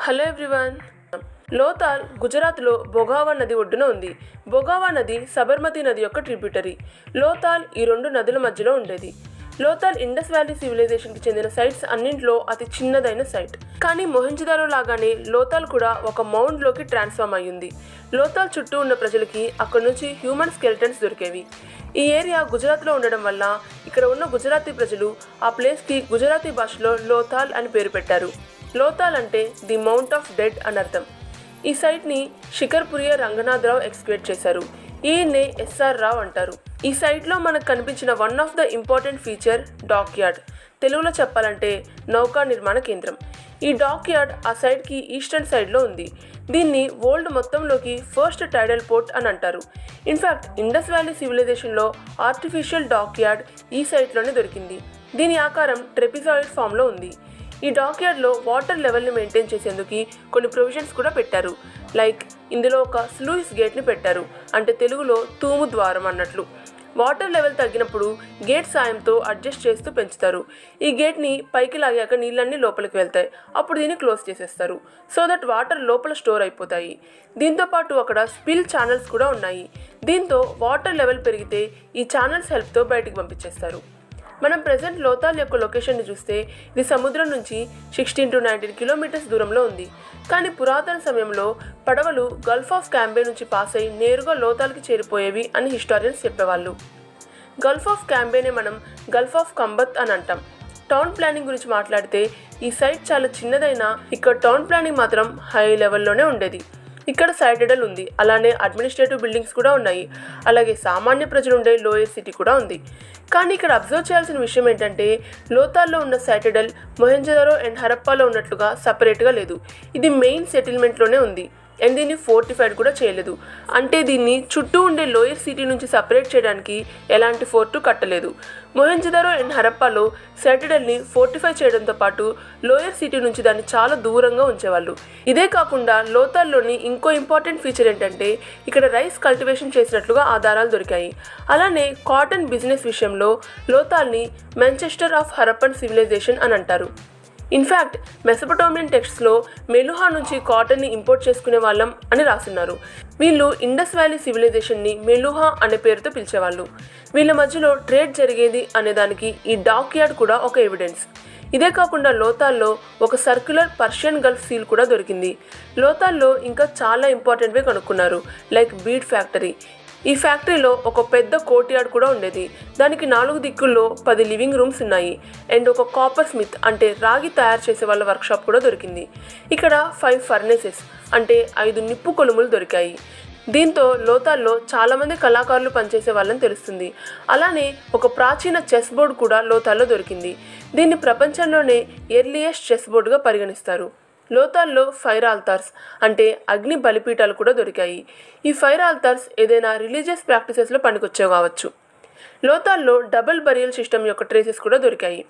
Hello everyone. Lothal గుజరాత్లో బొగావా నది ఒడ్డున ఉంది. బొగావా నది సబర్మతి నది యొక్క ట్రిబ్యూటరీ. లోథాల్ ఈ రెండు నదుల మధ్యలో ఉండేది. లోథాల్ ఇండస్ వ్యాలీ సివిలైజేషన్కి చెందిన సైట్స్ అన్నింటిలో అతి చిన్నదైన సైట్. కానీ మొహెంజోదారో లాగానే లోథాల్ కూడా ఒక మౌండ్లోకి ట్రాన్స్ఫార్మ్ అయ్యింది. లోథాల్ చుట్టూ ఉన్న ప్రజలకి అక్కడ నుంచి హ్యూమన్ స్కెలిటన్స్ దొరికేవి. ఈ ఏరియా గుజరాత్లో ఉండడం వల్ల ఇక్కడ ఉన్న గుజరాతీ ప్రజలు ఆ ప్లేస్కి గుజరాతీ భాషలో లోథాల్ అని పేరు పెట్టారు. లోథాల్ అంటే ది మౌంట్ ఆఫ్ డెడ్ అని అర్థం. ఈ సైట్ని శిఖర్పురియా రంగనాథరావు ఎక్స్క్వేట్ చేశారు. ఈయన్నే ఎస్ఆర్ రావు అంటారు. ఈ సైట్లో మనకు కనిపించిన one of the important feature dockyard. తెలుగులో చెప్పాలంటే నౌకా నిర్మాణ కేంద్రం. ఈ డాక్ యార్డ్ ఆ సైట్కి ఈస్టర్న్ సైడ్లో ఉంది. దీన్ని వరల్డ్ మొత్తంలోకి ఫస్ట్ టైడల్ పోర్ట్ అని అంటారు. ఇన్ఫ్యాక్ట్ ఇండస్ వ్యాలీ సివిలైజేషన్లో ఆర్టిఫిషియల్ డాక్ యార్డ్ ఈ సైట్లోనే దొరికింది. దీని ఆకారం ట్రెపిజాయిడ్ ఫామ్లో ఉంది. ఈ డాక్ యార్డ్లో వాటర్ లెవెల్ని మెయింటైన్ చేసేందుకు కొన్ని ప్రొవిజన్స్ కూడా పెట్టారు. లైక్ ఇందులో ఒక స్లూయిస్ గేట్ని పెట్టారు, అంటే తెలుగులో తూము ద్వారం అన్నట్లు. వాటర్ లెవెల్ తగ్గినప్పుడు గేట్ సాయంతో అడ్జస్ట్ చేస్తూ పెంచుతారు. ఈ గేట్ని పైకి లాగాక నీళ్ళన్నీ లోపలికి వెళ్తాయి. అప్పుడు దీన్ని క్లోజ్ చేసేస్తారు, సో దట్ వాటర్ లోపల స్టోర్ అయిపోతాయి. దీంతోపాటు అక్కడ స్పిల్ ఛానల్స్ కూడా ఉన్నాయి. దీంతో వాటర్ లెవెల్ పెరిగితే ఈ ఛానల్స్ హెల్ప్తో బయటికి పంపించేస్తారు. మనం ప్రెజెంట్ లోథాల్ యొక్క లొకేషన్ని చూస్తే ఇది సముద్రం నుంచి 16 to 19 కిలోమీటర్స్ దూరంలో ఉంది. కానీ పురాతన సమయంలో పడవలు గల్ఫ్ ఆఫ్ క్యాంబే నుంచి పాస్ అయి నేరుగా లోథాల్కి చేరిపోయేవి అని హిస్టారియన్స్ చెప్పేవాళ్ళు. గల్ఫ్ ఆఫ్ క్యాంబేనే మనం గల్ఫ్ ఆఫ్ కంబత్ అని అంటాం. టౌన్ ప్లానింగ్ గురించి మాట్లాడితే ఈ సైట్ చాలా చిన్నదైనా ఇక్కడ టౌన్ ప్లానింగ్ మాత్రం హై లెవెల్లోనే ఉండేది. ఇక్కడ సైటడల్ ఉంది, అలానే అడ్మినిస్ట్రేటివ్ బిల్డింగ్స్ కూడా ఉన్నాయి. అలాగే సామాన్య ప్రజలు ఉండే లోయర్ సిటీ కూడా ఉంది. కానీ ఇక్కడ అబ్జర్వ్ చేయాల్సిన విషయం ఏంటంటే లోథాల్లో ఉన్న సైటడల్ మొహెంజోదారో అండ్ హరప్పాలో ఉన్నట్లుగా సపరేట్గా లేదు. ఇది మెయిన్ సెటిల్మెంట్లోనే ఉంది అండ్ దీన్ని ఫోర్టిఫైడ్ కూడా చేయలేదు. అంటే దీన్ని చుట్టూ ఉండే లోయర్ సిటీ నుంచి సపరేట్ చేయడానికి ఎలాంటి ఫోర్టు కట్టలేదు. మొహెంజోదారో అండ్ హరప్పాలో సైటడల్ని ఫోర్టిఫై చేయడంతో పాటు లోయర్ సిటీ నుంచి దాన్ని చాలా దూరంగా ఉంచేవాళ్ళు. ఇదే కాకుండా లోథాల్లోని ఇంకో ఇంపార్టెంట్ ఫీచర్ ఏంటంటే ఇక్కడ రైస్ కల్టివేషన్ చేసినట్లుగా ఆధారాలు దొరికాయి. అలానే కాటన్ బిజినెస్ విషయంలో లోథాల్ని మాంచెస్టర్ ఆఫ్ హరప్పన్ సివిలైజేషన్ అని అంటారు. ఇన్ఫ్యాక్ట్ మెసొపొటేమియన్ టెక్స్ట్స్లో మెలుహా నుంచి కాటన్ని ఇంపోర్ట్ చేసుకునే వాళ్ళం అని రాస్తున్నారు. వీళ్ళు ఇండస్ వ్యాలీ సివిలైజేషన్ని మెలుహా అనే పేరుతో పిలిచేవాళ్ళు. వీళ్ళ మధ్యలో ట్రేడ్ జరిగేది అనే దానికి ఈ డాక్ యార్డ్ కూడా ఒక ఎవిడెన్స్. ఇదే కాకుండా లోథాల్లో ఒక సర్క్యులర్ పర్షియన్ గల్ఫ్ సీల్ కూడా దొరికింది. లోథాల్లో ఇంకా చాలా ఇంపార్టెంట్వే కనుక్కున్నారు, లైక్ బీడ్ ఫ్యాక్టరీ. ఈ ఫ్యాక్టరీలో ఒక పెద్ద కోర్ట్ యార్డ్ కూడా ఉండేది. దానికి 4 దిక్కుల్లో 10 లివింగ్ రూమ్స్ ఉన్నాయి అండ్ ఒక కాపర్ స్మిత్ అంటే రాగి తయారు చేసే వాళ్ళ వర్క్షాప్ కూడా దొరికింది. ఇక్కడ 5 ఫర్నేసెస్ అంటే 5 నిప్పు కొలుములు దొరికాయి. దీంతో లోథాల్లో చాలామంది కళాకారులు పనిచేసే వాళ్ళని తెలుస్తుంది. అలానే ఒక ప్రాచీన చెస్ బోర్డు కూడా లోథాల్లో దొరికింది. దీన్ని ప్రపంచంలోనే ఎర్లియస్ట్ చెస్ బోర్డుగా పరిగణిస్తారు. లోథాల్లో ఫైర్ ఆల్తార్స్ అంటే అగ్ని బలిపీఠాలు కూడా దొరికాయి. ఈ ఫైర్ ఆల్తార్స్ ఏదైనా రిలీజియస్ ప్రాక్టీసెస్లో పనికొచ్చేవి కావచ్చు. లోథాల్లో డబుల్ బరియల్ సిస్టమ్ యొక్క ట్రేసెస్ కూడా దొరికాయి.